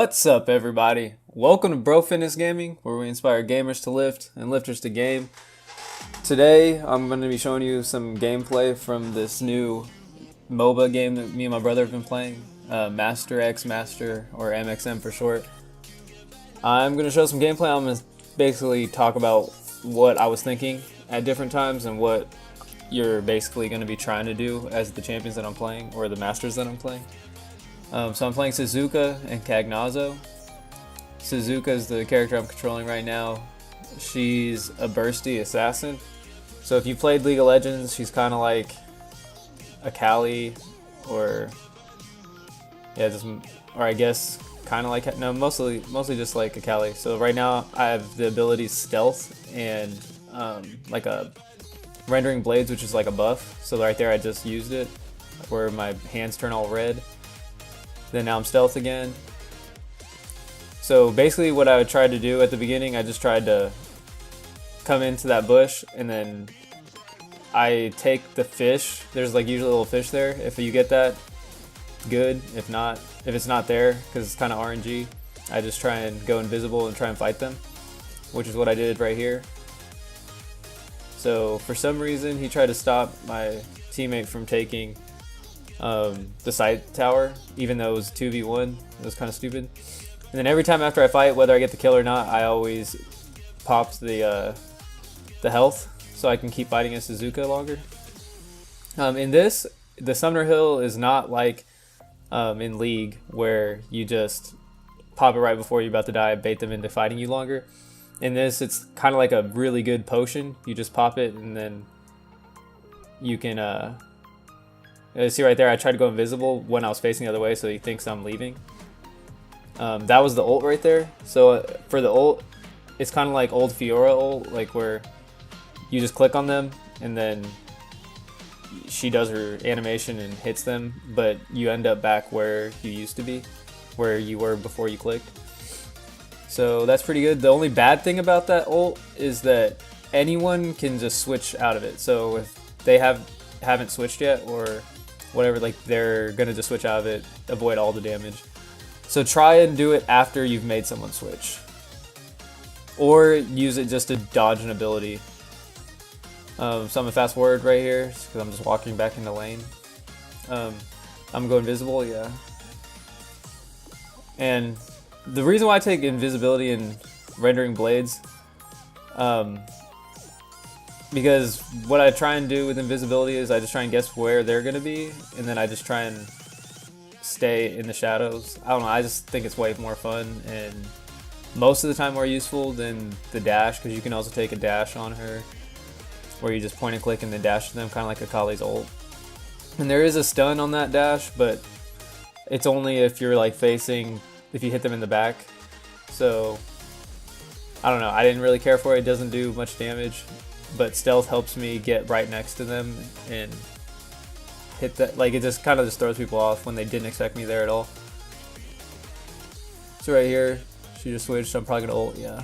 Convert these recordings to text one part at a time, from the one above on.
What's up, everybody? Welcome to Bro Fitness Gaming, where we inspire gamers to lift and lifters to game. Today, I'm going to be showing you some gameplay from this new MOBA game that me and my brother have been playing, Master X Master, or MxM for short. I'm going to show some gameplay. I'm going to basically talk about what I was thinking at different times and what you're basically going to be trying to do as the champions that I'm playing, or the masters that I'm playing. So I'm playing Sizuka and Cagnazzo. Sizuka is the character I'm controlling right now. She's a bursty assassin. So if you played League of Legends, she's kind of like a Kali, or I guess kind of like, no, mostly just like a Kali. So right now I have the ability Stealth and like a Rendering Blades, which is like a buff. So right there I just used it, where my hands turn all red. Then now I'm Stealth again. So basically what I would try to do at the beginning, I just tried to come into that bush and then I take the fish. There's like usually a little fish there. If you get that, good. If it's not there, because it's kind of RNG, I just try and go invisible and try and fight them, which is what I did right here. So for some reason he tried to stop my teammate from taking the side tower, even though it was 2v1. It was kind of stupid. And then every time after I fight, whether I get the kill or not, I always pop the health so I can keep fighting as Sizuka longer. In this, the Summoner Hill is not like in League, where you just pop it right before you're about to die, bait them into fighting you longer. In this, it's kind of like a really good potion. You just pop it and then you can see right there, I tried to go invisible when I was facing the other way, so he thinks I'm leaving. That was the ult right there. So for the ult, it's kind of like old Fiora ult, like where you just click on them and then she does her animation and hits them, but you end up back where you used to be, where you were before you clicked. So that's pretty good. The only bad thing about that ult is that anyone can just switch out of it. So if they haven't switched yet, or whatever, like they're gonna just switch out of it, avoid all the damage. So try and do it after you've made someone switch, or use it just to dodge an ability. So I'm gonna fast forward right here because I'm just walking back into lane. I'm gonna go invisible, yeah. And the reason why I take invisibility and Rendering Blades, because what I try and do with invisibility is I just try and guess where they're going to be, and then I just try and stay in the shadows. I don't know, I just think it's way more fun, and most of the time more useful than the dash, because you can also take a dash on her, where you just point and click and then dash to them, kind of like a Kali's ult. And there is a stun on that dash, but it's only if you're like if you hit them in the back. So I don't know, I didn't really care for it. It doesn't do much damage, but Stealth helps me get right next to them and hit that. Like, it just kind of just throws people off when they didn't expect me there at all. So right here, she just switched. I'm probably gonna ult, yeah.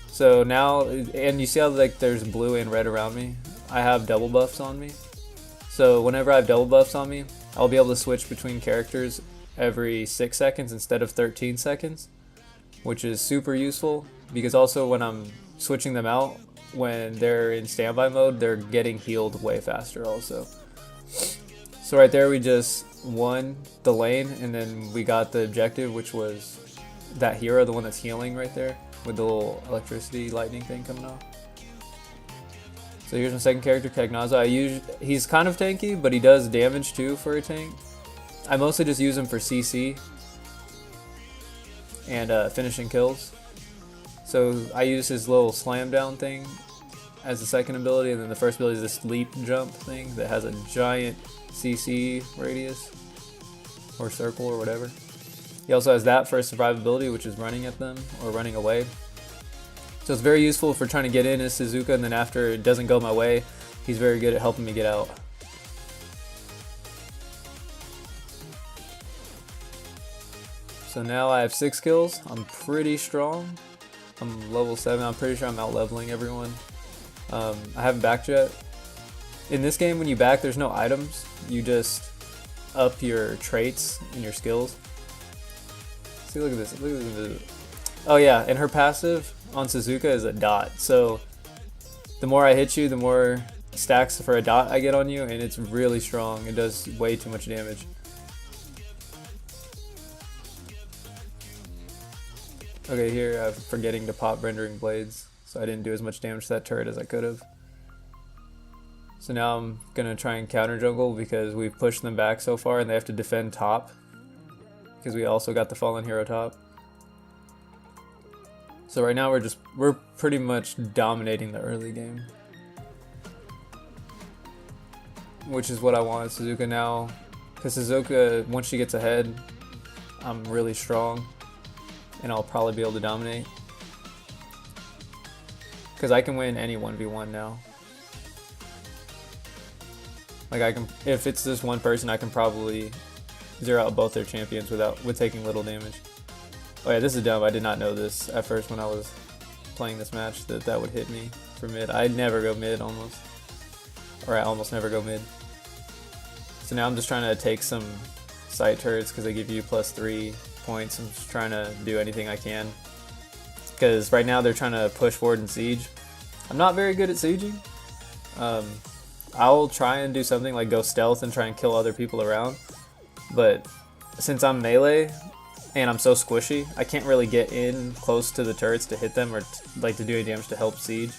So now, and you see how like there's blue and red around me? I have double buffs on me. So whenever I have double buffs on me, I'll be able to switch between characters every 6 seconds instead of 13 seconds, which is super useful, because also when I'm switching them out, when they're in standby mode, they're getting healed way faster also. So right there we just won the lane, and then we got the objective, which was that hero, the one that's healing right there with the little electricity lightning thing coming off. So here's my second character, Cagnazzo. He's kind of tanky, but he does damage too for a tank. I mostly just use him for CC and finishing kills. So I use his little slam down thing as the second ability, and then the first ability is this leap jump thing that has a giant CC radius, or circle, or whatever. He also has that for his survivability, which is running at them or running away. So it's very useful for trying to get in as Sizuka, and then after it doesn't go my way, he's very good at helping me get out. So now I have 6 kills. I'm pretty strong. I'm level 7. I'm pretty sure I'm out leveling everyone. I haven't backed yet. In this game, when you back, there's no items. You just up your traits and your skills. See, look at this. Look at this. Oh yeah, and her passive on Sizuka is a dot. So the more I hit you, the more stacks for a dot I get on you, and it's really strong. It does way too much damage. Okay, here I'm forgetting to pop rendering blades, so I didn't do as much damage to that turret as I could have. So now I'm gonna try and counter jungle because we've pushed them back so far and they have to defend top because we also got the fallen hero top. So right now we're pretty much dominating the early game, which is what I want Sizuka now, because Sizuka, once she gets ahead, I'm really strong and I'll probably be able to dominate because I can win any 1v1 now. Like I can, if it's this one person, I can probably zero out both their champions with taking little damage. Oh yeah, this is dumb. I did not know this at first when I was playing this match that would hit me for mid. I never go mid almost, or I almost never go mid. So now I'm just trying to take some side turrets because they give you +3 points. I'm just trying to do anything I can because right now they're trying to push forward and siege. I'm not very good at sieging. I'll try and do something like go stealth and try and kill other people around, but since I'm melee and I'm so squishy, I can't really get in close to the turrets to hit them or like to do any damage to help siege.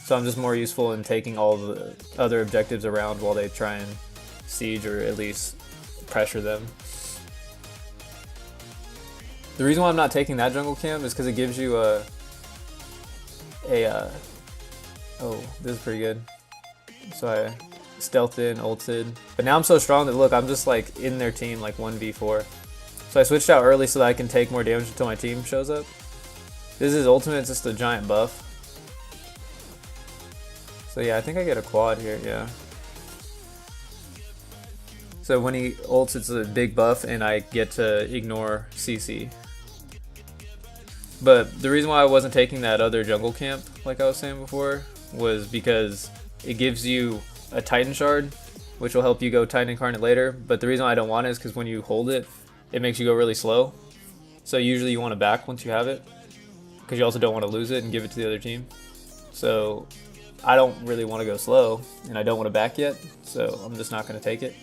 So I'm just more useful in taking all the other objectives around while they try and siege or at least pressure them. The reason why I'm not taking that jungle camp is because it gives you oh, this is pretty good. So I stealthed in, ulted. But now I'm so strong that look, I'm just like in their team like 1v4. So I switched out early so that I can take more damage until my team shows up. This is ultimate, it's just a giant buff. So yeah, I think I get a quad here, yeah. So when he ults, it's a big buff and I get to ignore CC. But the reason why I wasn't taking that other jungle camp, like I was saying before, was because it gives you a Titan shard, which will help you go Titan Incarnate later. But the reason why I don't want it is because when you hold it, it makes you go really slow. So usually you want to back once you have it, because you also don't want to lose it and give it to the other team. So I don't really want to go slow, and I don't want to back yet, so I'm just not going to take it.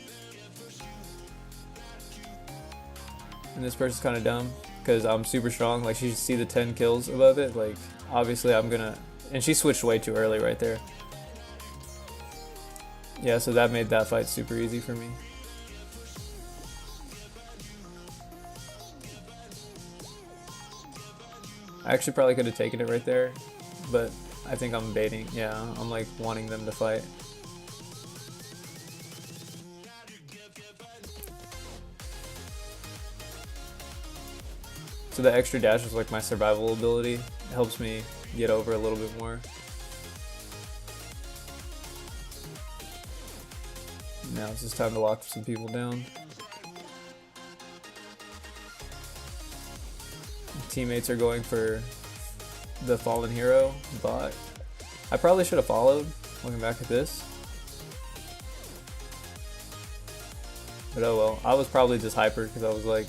And this person's kind of dumb, because I'm super strong. Like, she should see the 10 kills above it. Like, obviously I'm going to... And she switched way too early right there. Yeah, so that made that fight super easy for me. I actually probably could have taken it right there, but I think I'm baiting. Yeah, I'm like wanting them to fight. So the extra dash is like my survival ability. It helps me get over a little bit more. Now it's just time to lock some people down. Teammates are going for the fallen hero bot. I probably should have followed, looking back at this. But oh well, I was probably just hyper because I was like,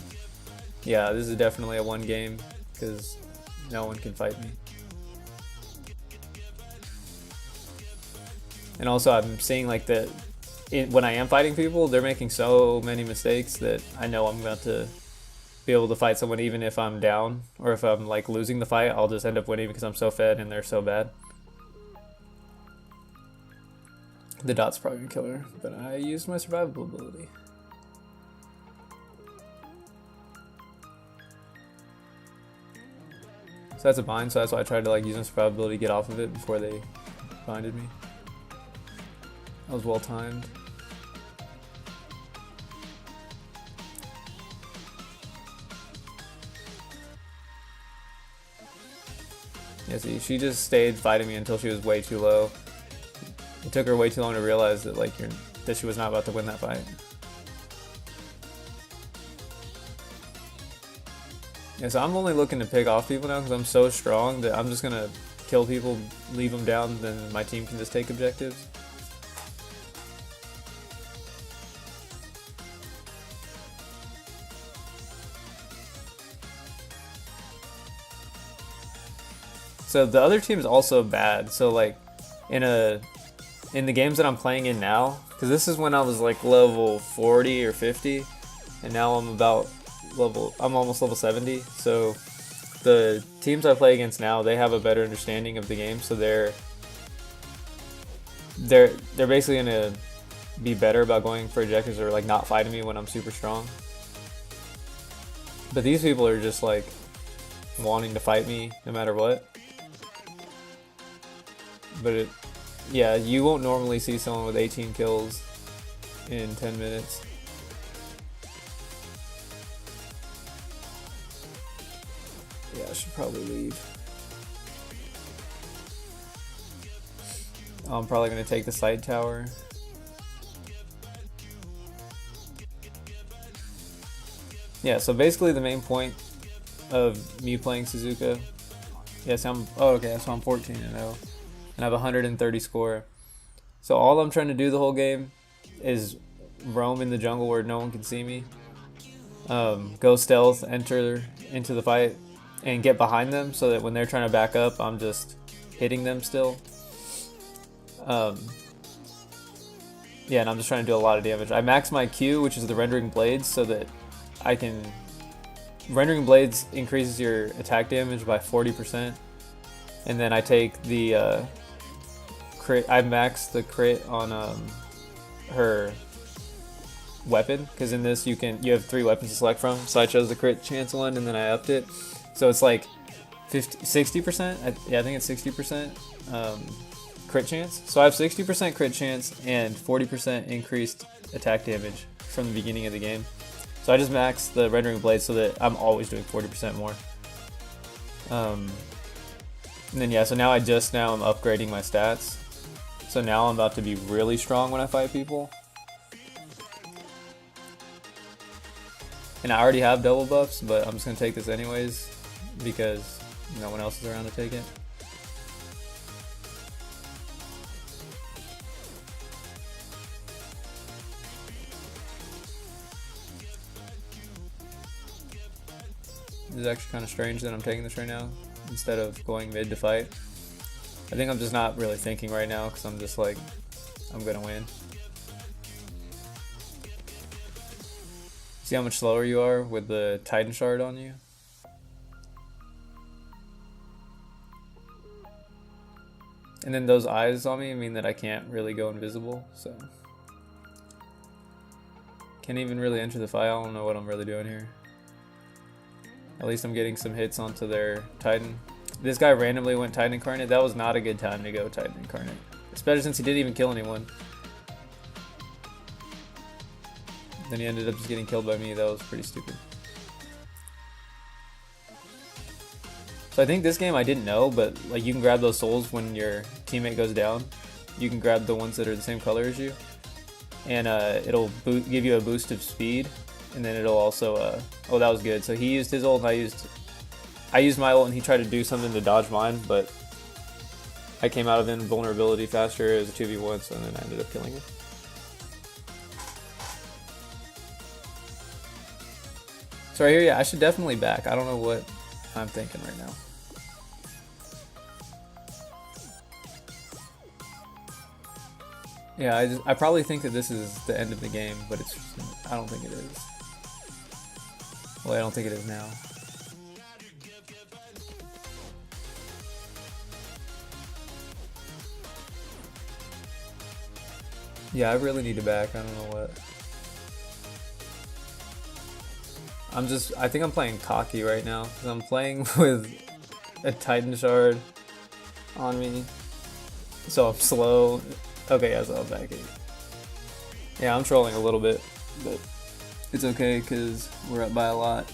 yeah, this is definitely a one game because no one can fight me. And also I'm seeing like that when I am fighting people, they're making so many mistakes that I know I'm about to be able to fight someone even if I'm down, or if I'm like losing the fight, I'll just end up winning because I'm so fed and they're so bad. The dot's probably gonna kill her, but I used my survival ability. So that's a bind, so that's why I tried to like use my survival ability to get off of it before they binded me. That was well timed. Yeah, see, she just stayed fighting me until she was way too low. It took her way too long to realize that like that she was not about to win that fight. Yeah, so I'm only looking to pick off people now because I'm so strong that I'm just gonna kill people, leave them down, then my team can just take objectives. So the other team is also bad. So like in the games that I'm playing in now, because this is when I was like level 40 or 50, and now I'm almost level 70. So the teams I play against now, they have a better understanding of the game, so they're basically gonna be better about going for objectives or like not fighting me when I'm super strong. But these people are just like wanting to fight me no matter what. But yeah, you won't normally see someone with 18 kills in 10 minutes. Yeah, I should probably leave. I'm probably going to take the side tower. Yeah, so basically the main point of me playing Sizuka. Yes, okay, so I'm 14 and 0. And I have a 130 score. So all I'm trying to do the whole game is roam in the jungle where no one can see me. Go stealth, enter into the fight, and get behind them so that when they're trying to back up, I'm just hitting them still. Yeah, and I'm just trying to do a lot of damage. I max my Q, which is the rendering blades, so that I can... Rendering blades increases your attack damage by 40%. And then I take the crit. I max the crit on her weapon, because in this you have 3 weapons to select from. So I chose the crit chance one, and then I upped it. So it's like 60%. Yeah, I think it's 60% crit chance. So I have 60% crit chance and 40% increased attack damage from the beginning of the game. So I just maxed the rendering blade so that I'm always doing 40% more. And then yeah, so now I'm upgrading my stats. So now I'm about to be really strong when I fight people. And I already have double buffs, but I'm just going to take this anyways because no one else is around to take it. It's actually kind of strange that I'm taking this right now instead of going mid to fight. I think I'm just not really thinking right now because I'm just like, I'm gonna win. See how much slower you are with the Titan Shard on you? And then those eyes on me mean that I can't really go invisible, so. Can't even really enter the fight. I don't know what I'm really doing here. At least I'm getting some hits onto their Titan. This guy randomly went Titan Incarnate. That was not a good time to go Titan Incarnate. Especially since he didn't even kill anyone. Then he ended up just getting killed by me. That was pretty stupid. So I think this game I didn't know, but like you can grab those souls when your teammate goes down. You can grab the ones that are the same color as you. And it'll give you a boost of speed. And then it'll also, oh, that was good. So he used his ult and I used my ult and he tried to do something to dodge mine, but I came out of invulnerability faster. It was a 2v1, so then I ended up killing him. So right here, yeah, I should definitely back. I don't know what I'm thinking right now. Yeah, I probably think that this is the end of the game, but it's just, I don't think it is. Well, I don't think it is now. Yeah, I really need to back. I don't know what. I think I'm playing cocky right now, because I'm playing with a Titan Shard on me. So I'm slow. Okay, yeah, so I'm backing. Yeah, I'm trolling a little bit, but it's okay because we're up by a lot.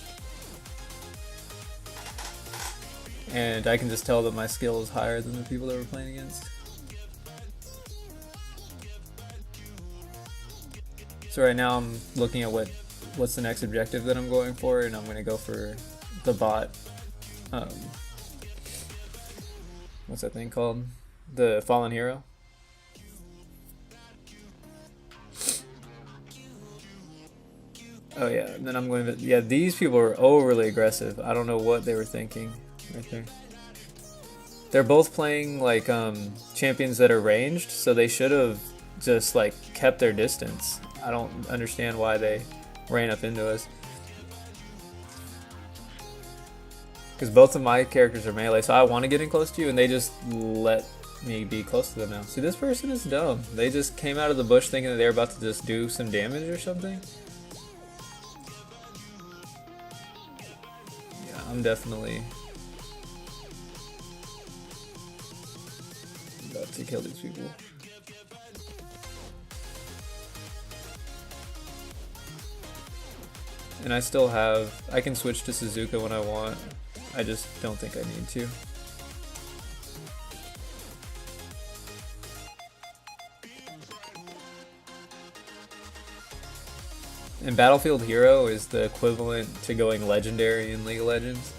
And I can just tell that my skill is higher than the people that we're playing against. So right now I'm looking at what's the next objective that I'm going for, and I'm going to go for the bot. What's that thing called? The Fallen Hero. Oh yeah, and then I'm going to, yeah, these people are overly aggressive. I don't know what they were thinking right there. they're both playing like champions that are ranged, so they should have just like kept their distance. I don't understand why they ran up into us. Because both of my characters are melee, so I want to get in close to you, and they just let me be close to them now. See, this person is dumb. They just came out of the bush thinking that they were about to just do some damage or something. Yeah, I'm definitely about to kill these people. And I still have, I can switch to Sizuka when I want. I just don't think I need to. And Battlefield Hero is the equivalent to going legendary in League of Legends.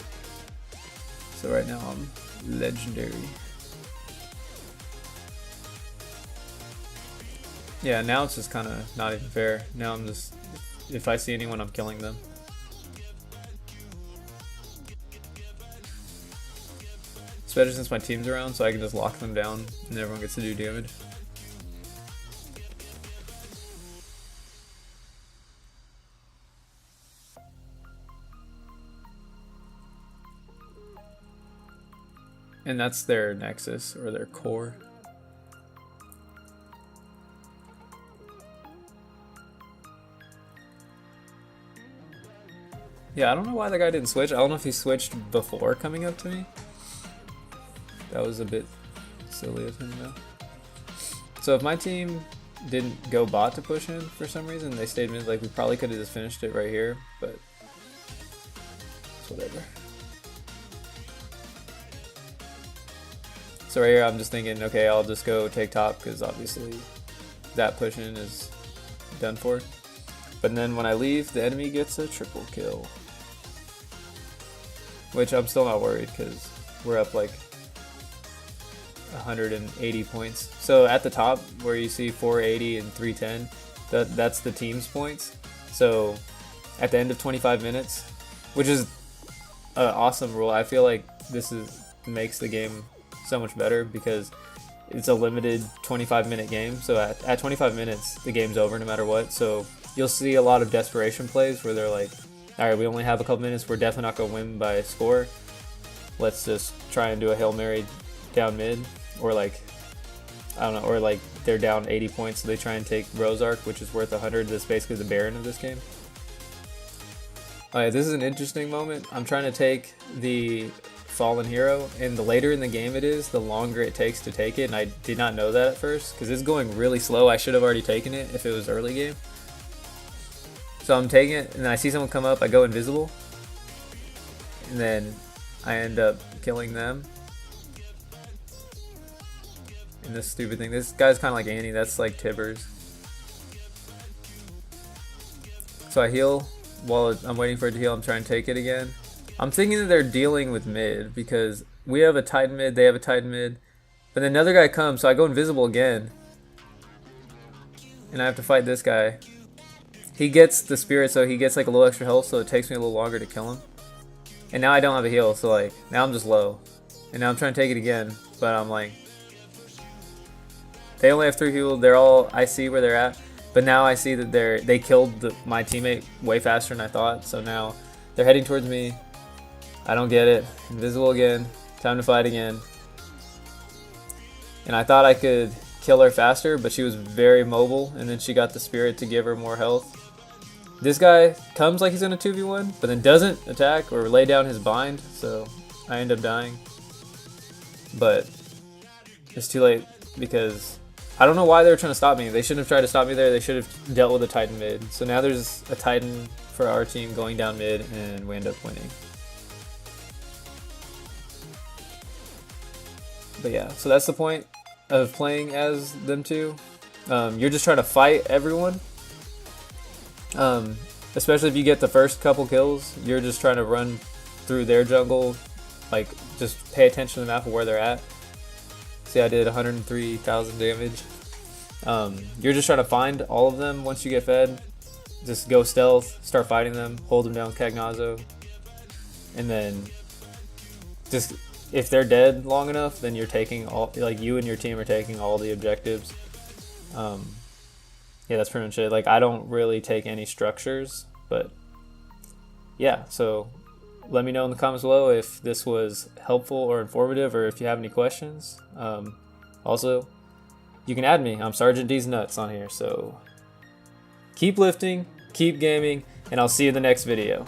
So right now I'm legendary. Yeah, now it's just kind of not even fair. Now I'm just, if I see anyone, I'm killing them. Especially since my team's around, so I can just lock them down and everyone gets to do damage. And that's their nexus, or their core. Yeah, I don't know why the guy didn't switch. I don't know if he switched before coming up to me. That was a bit silly of him though. So if my team didn't go bot to push in for some reason, they stayed mid, like we probably could have just finished it right here, but it's whatever. So right here I'm just thinking, okay, I'll just go take top because obviously that push in is done for. But then when I leave, the enemy gets a triple kill. Which I'm still not worried because we're up like 180 points. So at the top where you see 480 and 310, that's the team's points. So at the end of 25 minutes, which is an awesome rule. I feel like this makes the game so much better because it's a limited 25-minute game. So at 25 minutes, the game's over no matter what. So you'll see a lot of desperation plays where they're like, all right, we only have a couple minutes. We're definitely not going to win by a score. Let's just try and do a Hail Mary down mid. Or like, I don't know, or like they're down 80 points, so they try and take Rose Arc, which is worth 100. That's basically the Baron of this game. Alright, this is an interesting moment. I'm trying to take the Fallen Hero, and the later in the game it is, the longer it takes to take it, and I did not know that at first, because it's going really slow. I should have already taken it if it was early game. So I'm taking it, and then I see someone come up, I go invisible, and then I end up killing them. And this stupid thing, this guy's kind of like Annie, that's like Tibbers. So I heal while I'm waiting for it to heal. I'm trying to take it again. I'm thinking that they're dealing with mid because we have a Titan mid, they have a Titan mid. But then another guy comes, so I go invisible again. And I have to fight this guy. He gets the spirit, so he gets like a little extra health, so it takes me a little longer to kill him. And now I don't have a heal, so like, now I'm just low. And now I'm trying to take it again, but I'm like, they only have 3 heal, they're all, I see where they're at. But now I see that they killed my teammate way faster than I thought, so now they're heading towards me. I don't get it. Invisible again. Time to fight again. And I thought I could kill her faster, but she was very mobile, and then she got the spirit to give her more health. This guy comes like he's in a 2v1, but then doesn't attack or lay down his bind, so I end up dying. But it's too late because I don't know why they were trying to stop me. They shouldn't have tried to stop me there. They should have dealt with a Titan mid. So now there's a Titan for our team going down mid, and we end up winning. But yeah, so that's the point of playing as them two. You're just trying to fight everyone. Especially if you get the first couple kills, you're just trying to run through their jungle. Like, just pay attention to the map of where they're at. See, I did 103,000 damage. You're just trying to find all of them once you get fed. Just go stealth, start fighting them, hold them down with Cagnazzo, and then just if they're dead long enough, then you're taking all, like you and your team are taking all the objectives. Yeah, that's pretty much it. Like I don't really take any structures, but yeah, so let me know in the comments below if this was helpful or informative, or if you have any questions. Also, you can add me. I'm Sergeant D's Nuts on here, so keep lifting, keep gaming, and I'll see you in the next video.